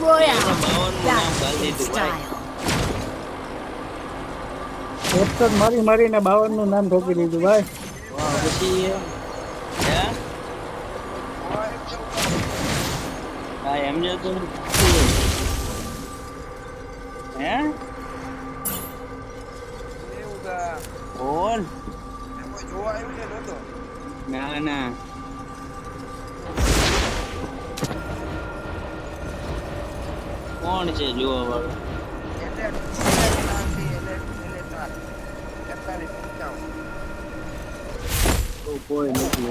Royale. 52 નામ ગાલી દીધું ભાઈ. હેડશોટ મારીને 52 નું નામ ઠોકી દીધું ભાઈ. વાહ પછી હે હા એમ જ હતું હે બોલ ના ના કોણ છે જોવા વાળું કોઈ નથી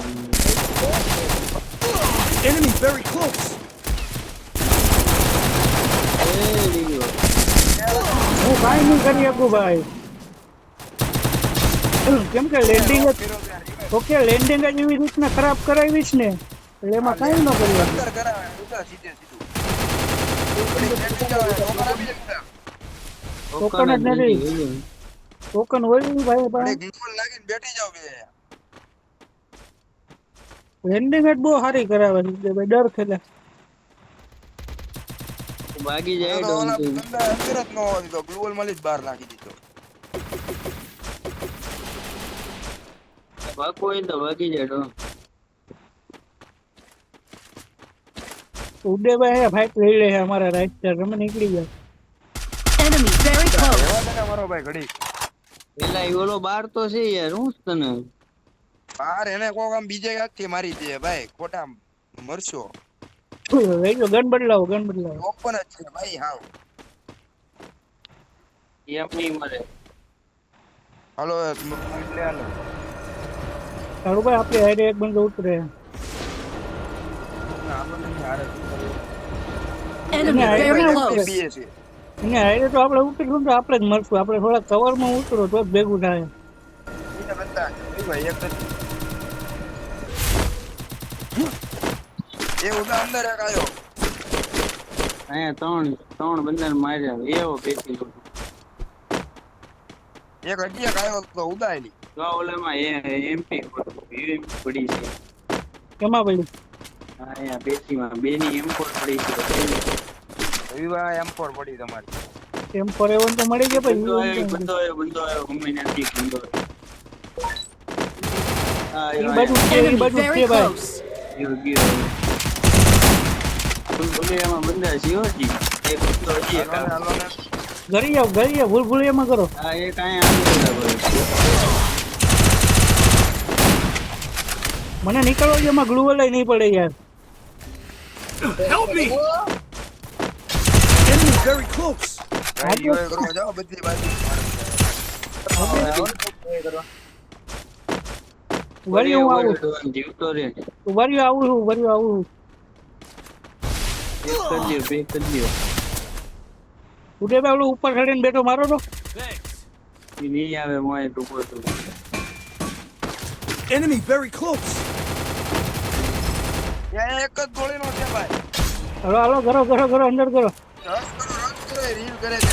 Enemy very close. હું કાંઈ નહીં કરી શકું ભાઈ. કેમ કે લેન્ડિંગ જ ઓકે લેન્ડિંગ જ એવી રીતના ખરાબ કરાવીશ ને એટલે એમાં કાંઈ ન કરી શકું. ટોકન જ નથી. ટોકન હોય ને ભાઈ ભાઈ લેન્ડિંગ જ બહુ સારી કરાવે છે ભાઈ ડર ખેલે. ભાગી જાય ડોન ભાગો હોય તો ભાગી જાય ડોન ઉડે ભાઈ ફાઈટ લઈ લે અમારા રાઈટ સાઈડ અમે નીકળી ગયા. Enemy very close. પેલા ઈ ઓલો બાર તો છે યાર હું તને બાર એને કોક આમ બીજે હાથથી મારી દે ભાઈ ખોટા મરશો ગન બદલાવો ઓપન જ છે ભાઈ હાવ એમ નહીં મરે હાલો એટલે હાલો સારું ભાઈ આપણે હારે એક બંદો ઉતરે. Enemy very close. બીએ છે એને હારે તો આપણે ઉતરશું તો આપણે જ મરશું. આપણે થોડા કવરમાં ઉતરો તો જ ભેગું થાય. બીજા બધા ભાઈ એક જ એ ઉડા અંદર એક આયો અહીંયા ત્રણ બંદાને માર્યા એવો પેટી એક હજી એક આયો તો ઉડાયેલી તો ઓલામાં એમપી પડી છે કેમાં પડ્યું? અહીંયા પેટીમાં બેની M4 પડી છે રવિવાર M4 પડી તમારી એમ પર એવન તો મળી ગયા બંદો પછી આવ્યો ગમે નથી બંદો હા એ બાજુ છે, એ Enemy બાજુ very છે ભાઈ. close. ગયો એમાં બંદા છે હોજી એક બંદો હજી એક હાલો હાલો ને ઘરી આવ ભૂલ એમાં કરો. હા એક અહીંયા આવ્યો મને નીકળવો છે એમાં ગ્લુ વલાય નહીં પડે યાર. Help me. Enemy very close. ગાડી હોય કરો જાઓ બધી બાજુ વર્યું આવું જીવતો રે વર્યું આવું એક કરી દો ઉડે ભાઈ ઓલો ઉપર ચડીને બેઠો મારો તો Thanks. ઈ નહીં આવે મોય ટૂંકો તો Enemy very close. ત્યાં એક જ ગોળીનો છે ભાઈ હાલો કરો અંદર કરો. રસ કરો રીલ કરે છે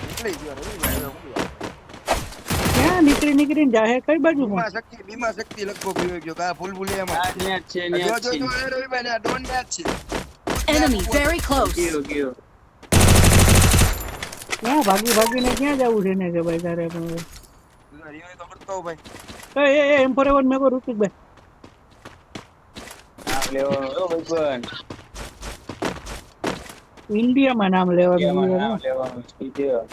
નીકળી ગયો રવિભાઈ હવે ઊંઘ્યો. ક્યાં નીકળીને જાહે કઈ બાજુ બીમા શક્તિ લગભગ ગયો ગયો કા ફૂલ ફૂલિયામાં આ ન્યા જ છે જો ન્યા જ જો છે જો એ રવિભાઈ ને આ ડોન ને જ છે Enemy very close. ગયો ક્યાં ભાગીને ક્યાં જવું છે ને કે ભાઈ તારે પણ હવે. રીવાય તો કરતો ભાઈ એ એમ ફોર એવન મેકો ઋતિકભાઈ નામ લેવો ઓ ભાઈબંધ ઇન્ડિયામાં નામ લેવાનું નામ લેવાનું કીધું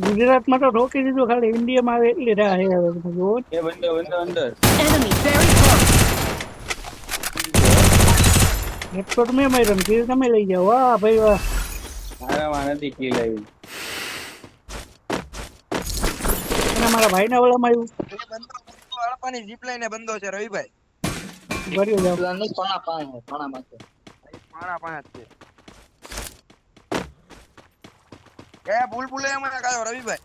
ગુજરાતમાં તો ઠોકી દીધું ખાલી ઇન્ડિયામાં આવે એટલી રાહ હે હવે તમે જુઓ. એ બંદો અંદર Enemy very close. હેડશોટ મેં માર્યો ને કિલ તમે લઈ જાઓ. વાહ ભાઈ વાહ. મારામાં નથી કિલ આવી અને મારા ભાઈના ઓલામાં આવ્યું એ બંદો હળપાની જીપ લઈને બંદો છે રવિભાઈ ભર્યો જાવ. પાણા પાંચ છે એ ફૂલફૂલિયામાં કાયો રવિભાઈ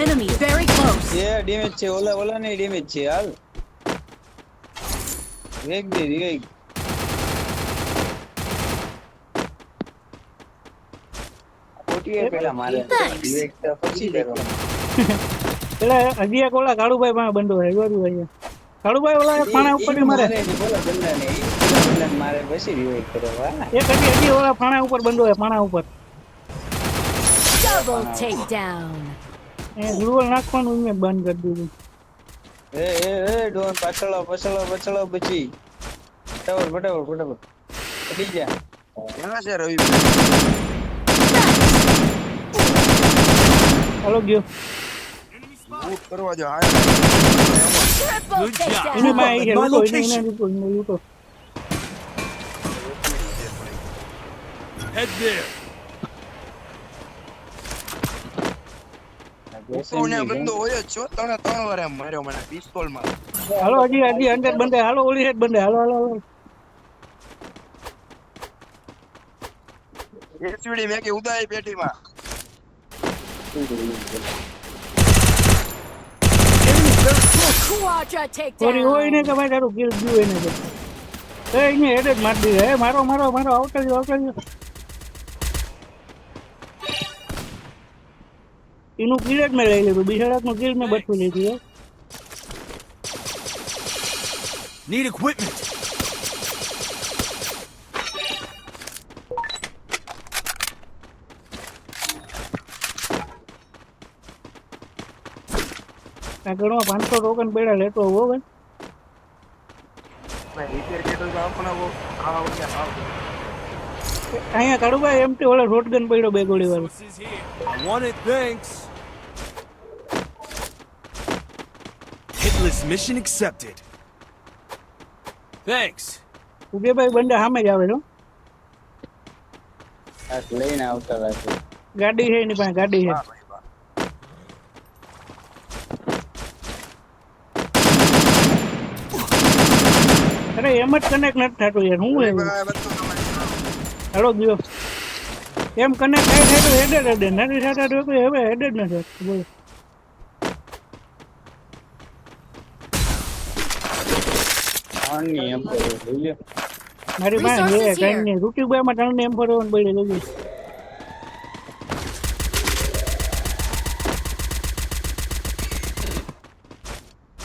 Enemy very close. એ ડેમેજ છે ઓલા ને ડેમેજ છે હાલ વેગ દે વેગ કોટીએ પેલા મારે Thanks. વેગ તો પછી દેરો પેલા હજી એક ઓલા કાળુભાઈ પાસે બંધો હોય કાળુભાઈ ઓલા ખાણા ઉપર મારે બોલા બંદા ને ને મારે પછી રિવાઇવ કરો વાહ એક હજી ઓલા ફાણા ઉપર બંધો હે ફાણા ઉપર Double takedown. એ ગ્લુઅલ નાખવાનું મેં બંધ કરી દીધું એ ડોન પાછળો બચી ફટાફટ પડી જા ક્યાં છે રવિ હાલો ગયો બૂટ કરવા જો હા Triple Good job. takedown. એને માં My આવી location. લૂટો Head there. કોને બંદો હોય જ છો ત્રણ વાર એમ માર્યો મને પિસ્તોલ માં હાલો હજી અંદર બંધ હાલો ઓલી સાઈડ બંધ હાલો એસવીડી મે કે ઉદાઈ પેટીમાં Quadra સોરી હોય ને takedown. કે ભાઈ તારું કિલ ગયું એને તો એને હેડ જ મારી દીધો હે મારો આવતા જ એનું કિલ જ મેં લઈ લીધું બિહાડકનું કિલ મેં બચવું લીધું હે Need equipment. આ ઘણો 500 ટોકન પડ્યા લેતો હોવો ભાઈ ભાઈ રિપેર કેટો તો આપણાવો આ ઓલા અહીંયા કાઢું ભાઈ એમટી ઓલા શોટગન પડ્યો બે ગોળી વાળો This is here. I want it, thanks. Hitless mission accepted. Thanks. ઉગે ભાઈ બંદા સામે જ આવે છો આ લઈને આવતા રાખો ગાડી છે એની પાસે ગાડી છે વાહ ભાઈ વાહ અરે એમ જ કનેક્ટ નથી થતું યાર હું એવું ભાઈ બધું તમારી હાલો ગયો એમ કનેક્ટ થાય તો હેડેડ નથી થતા તો કોઈ હવે હેડેડ નથી બોલો આની એમ કરો જોઈ મારી પાસે Resources છે કઈ here. નહીં રૂટીબાઈ માં ત્રણ એમ ફરવાનું પડી ગયું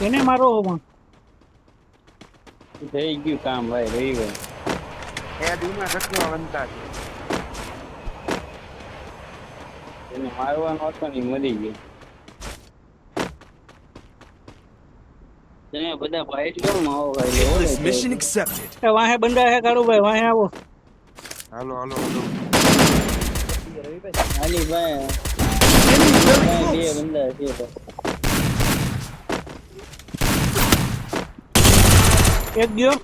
એને મારો પણ થઈ ગયું કામ ભાઈ રહી ગયું એ દીના ઘટના બનતા છે એને મારવાનો હતો ને ઈ મરી ગયો તમે બધા ફાઇટ કરો માં આવો ભાઈ Hitless mission accepted. વાહે બંદા હે કાળુભાઈ વાહે આવો હાલો હાલી ભાઈ Enemy very બે close. બંદા છે તો એક ગયો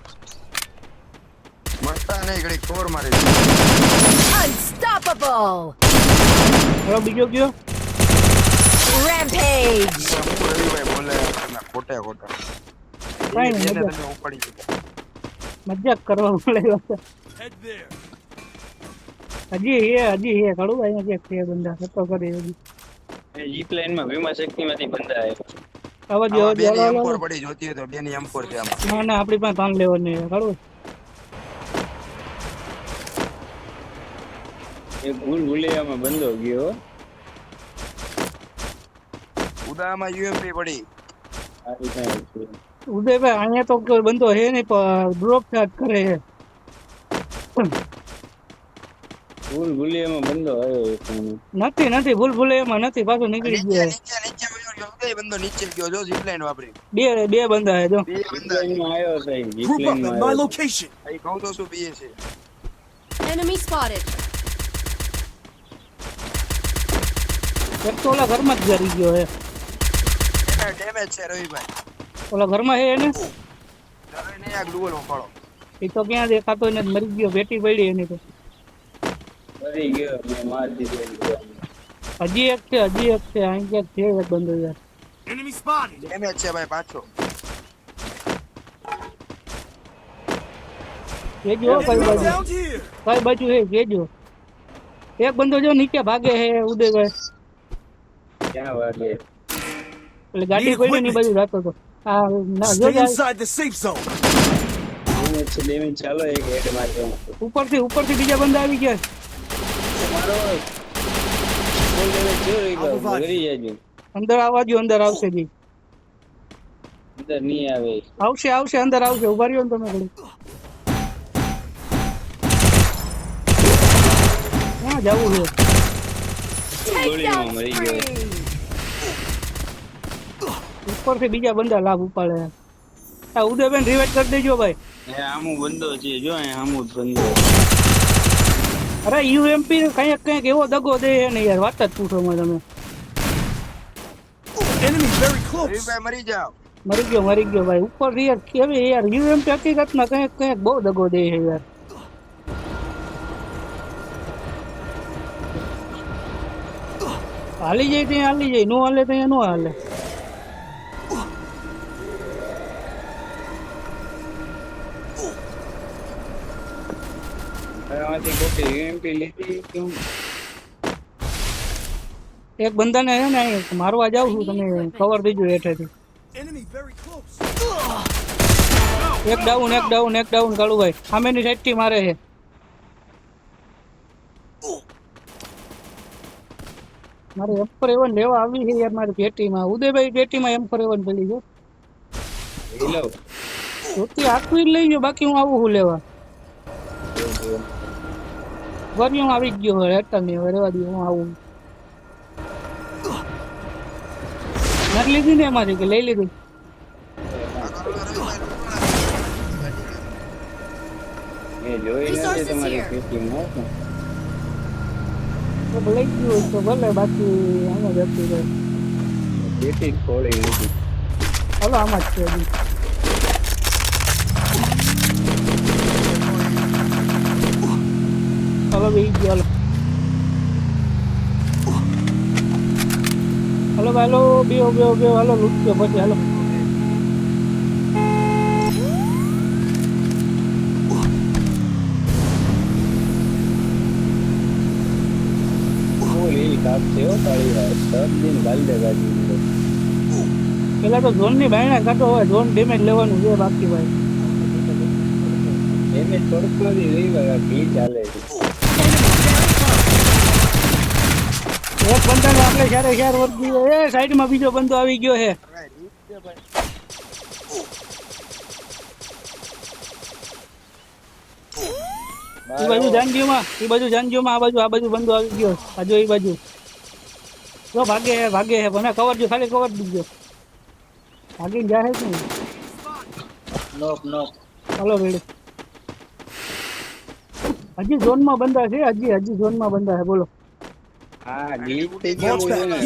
મરતા નહીં ઘડી કોર મારી Unstoppable. હવે બીજો ગયો Rampage. હું રવિભાઈ બોલે ના ખોટા કાંઈ નહીં, એને મજા. તમે ઉપાડી દીધા મજાક કરવા મળ્યો છે Head there. હજી હે કાળુભાઈ અહીંયા ક્યાંક છે બંદા હતો કરે હજી એ જીપ લાઈન માં ભીમા શક્તિ માંથી બંદા આવ્યો આવા જો બેની હાલો, M4 હાલો. પડી જોતી હોય તો બેની M4 છે આમાં ના ના આપણી પાસે તાન લેવાની છે કાળું એક ભૂલિયામાં બંધો ગયો ઉદામાં UMP પડી આવી કાંઈ છે ઉદયભાઈ અહીંયા તો કોઈ બંધો હે નહીં પણ ડ્રોપ ચાર્જ કરે છે ભૂલિયામાં બંધો આવ્યો એક મને. નથી ભૂલ એમાં નથી પાછો નીકળી નીચે ગયો નીચે વયો ગયો ઉદય બંદો નીચે ગયો જો zipline વાપરી બે બંધા હે જો બે જીપ બંદા લાઈનમાં આવ્યો છે જીપ Group up લાઈનમાં at my આવ્યો. location. અહીં કહું તો શું પીએ છે Enemy spotted. એક તો ઓલા ઘરમાં જ ગરી ગયો હે એને ડેમેજ છે રવિભાઈ ઓલા ઘરમાં હે એને હવે નહીં આ ગ્લુઅલ ઉપાડો એ તો ક્યાં દેખાતો નથી મરી ગયો પેટી પડી એની તો મરી ગયો મેં મારી દીધો હજી એક છે અહીં ક્યાંક છે એક બંધો યાર Enemy spotted. ડેમેજ છે ભાઈ પાછો કેજો કઈ Enemy બાજુ down here. કઈ બાજુ હે કેજો એક બંધો જો નીચે ભાગે હે ઉદયભાઈ ક્યાં વાગે એટલે ગાડી પડી ની બાજુ જતો તો આ ના જો Stay inside the safe zone. Damage ચાલો એક હેડ મારજો ઉપરથી બીજા બંદા આવી ગયા મારો ફૂલ ડેમેજ જો રહી ગયો ઘરી જાજો અંદર આવવાજો અંદર આવશે જી અંદર નહીં આવે આવશે અંદર આવશે ઉભા રહ્યો ને તમે ઘડી ક્યાં જવું છે? Takedown મરી ગયો. spree. ઉપરથી બીજા બંદા લાભ ઉપાડે. આ ઉદયબેન રિવાઇવ કરી દેજો ભાઈ. એ આમુ બંધો છે જો અહીંયા આમુ જ બંધો. અરે યુએમપી કંઈક એવો દગો દે છે ને યાર, વાત જ પૂછો માં તમે. Enemy very close. રવિભાઈ મરી જાવ. મરી ગયો ભાઈ. ઉપર યાર કેવી યાર યુએમપી હકીકતમાં કંઈક બહુ દગો દે છે યાર. હાલી જાય ત્યાં હાલી જાય, નો હાલે ત્યાં નો હાલે. આમાંથી કોકે યુએમપી લીધી કેમ? એક બંદાને છે ને અહીં મારવા જાવ છું, તમે કવર દીજો હેઠેથી. Enemy very close. એક ડાઉન કાળુભાઈ સામેની સાઈડ થી મારે છે. મારે M4A1 લેવા આવી છે યાર મારી પેટીમાં. ઉદયભાઈ પેટીમાં M4A1 પેલી છે. હેલો. જોતી આખું જ લઈ ગયો, બાકી હું આવું હું લેવા. વરી હું આવી જ ગયો હવે, હેઠળ નહીં હવે રેવા દઉં, હું આવું. નથી લીધી ને એમાંથી કે લઈ લીધી? એ જોઈ નથી Resources તમારી here. પેટીમાં. તો લઈ ગયું હોય તો ભલે, બાકી આમાં જતું રહે. પેટી જ ખોળી લીધી. હાલો આમાં જ છે હજી. હાલો બેસી ગયો, હાલો. હાલો ભાઈ, હાલો બેહો હાલો લૂટજો પછી હાલો. ફૂલ ઈ કાપ છે હો તાળી વાત. સબ દિન ગાલ દે ગાડી. પેલા તો ઝોન ની બાયણા કાઢો, હવે ઝોન ડેમેજ લેવાનું છે બાકી ભાઈ. એને પડતો જ રહી ગયા ઘી ચાલે છે. એક બંદાને આપણે ચારે ચાર વર્ગી, એ સાઈડમાં બીજો બંદો આવી ગયો છે. એ બાજુ જાનજીમાં, આ બાજુ બંદો આવી ગયો. આ જો એ બાજુ જો ભાગે હે મને કવર જો, ખાલી કવર દીજો. ભાગીને જાય છે ને. નોક હાલો રેડી. હજી ઝોનમાં બંદા છે, હજી ઝોનમાં બંદા છે. બોલો. હા ગ્લિચ થઈ ગયું છે ને.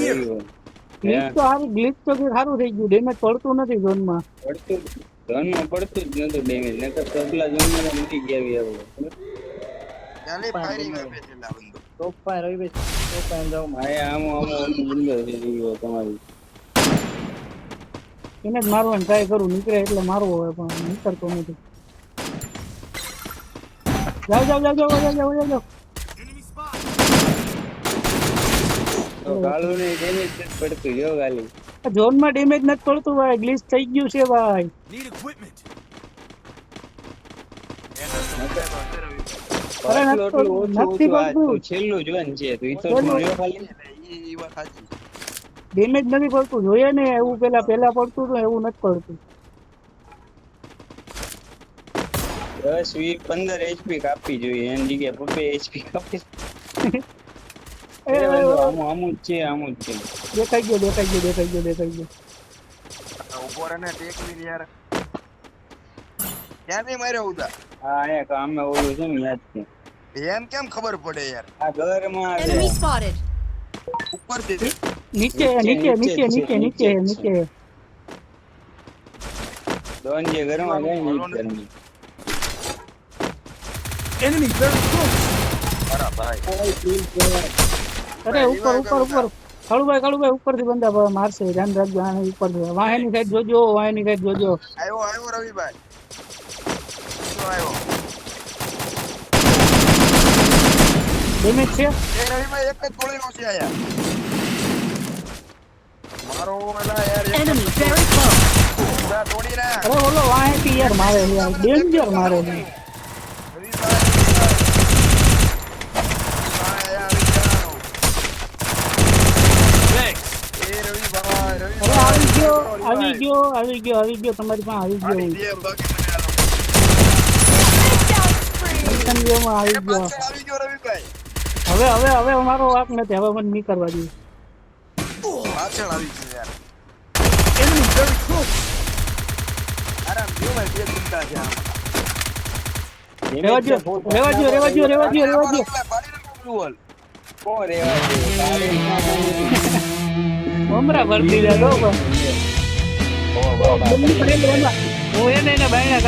ગ્લિચ તો સારું થઈ ગયું, ડેમેજ પડતું નથી ઝોનમાં. પડતું ધનમાં પડતું જ નતું ડેમેજ. નકર સગલા જમીન મૂકી ગયા હવે. ચાલે ફાયરિંગ આપે છે લા બંદો. તોફા રવિ તોફા જાવ. હા આમો બંધો છે રહ્યો તમારી. એને જ મારવાની ટ્રાય કરું, નીકળે એટલે મારવો હોય પણ નીકળતો નથી. જાઓ. Enemy spot. તો ગાળું ને ડેમેજ જ પડતું જો ગાલી. ઝોનમાં ડેમેજ નથી પડતું ભાઈ, ગ્લિચ થઈ ગયું છે ભાઈ. Need equipment. અરે આટલું નથી ઓછું આ પડતું. તો છેલ્લું જોન છે. તો ઈ તો જોયો ખાલી. ઈ વાત સાચી. ડેમેજ નથી પડતું, જોઈએ ને એવું પેલા પડતું હતું એવું નથી પડતું. 10-15 HP કાપી જોઈએ એની જગ્યાએ 50 HP કાપી. એ આમું જ છે. દેખાઈ ગયો. ઉભો રહે ને ટેક ની યાર. ક્યાંથી માર્યો ઉદા? હા એ કામે ઓલું છે ને યાદ છે. એમ કેમ ખબર પડે યાર? આ ઘરમાં Enemy spotted. ઉપરથી નીચે દોન જે ઘરમાં જાય ને ઈ જ ઘરની. Enemy very close. મારા ભાઈ. અરે ઉપર કાળુભાઈ ઉપરથી બંદા મારશે, ધ્યાન રાખજો. આને ઉપરથી વાહેની સાઈડ જોજો. આવ્યો રવિભાઈ. આવ્યો. ડેમેજ છે. એ રવિભાઈ એક જ ગોળીનો છે આયા. મારો એલા યાર એક Enemy very close. ઉદા તોડી ના. અરે ઓલો વાહેથી યાર મારે યાર, ડેન્જર મારે છે. Thanks. અરે આવી ગયો તમારી પાસે આવી ગયો. Takedown spree. ટેન્શન લેવામાં આવી ગયો. આવી ગયો રવિભાઈ. હવે મારો વાક નથી, હવે મને નહીં કરવા દે. પાછળ આવી છે યાર. Enemy very close. આરામ જો ભાઈ બે ગુંડા છે આમાં. રેવા દ્યો. પાડી નાખો blue wall. કોણ રેવા દે? તારે મમરા ભરતી જાય, ઓ બાબા. હું એને બાયણા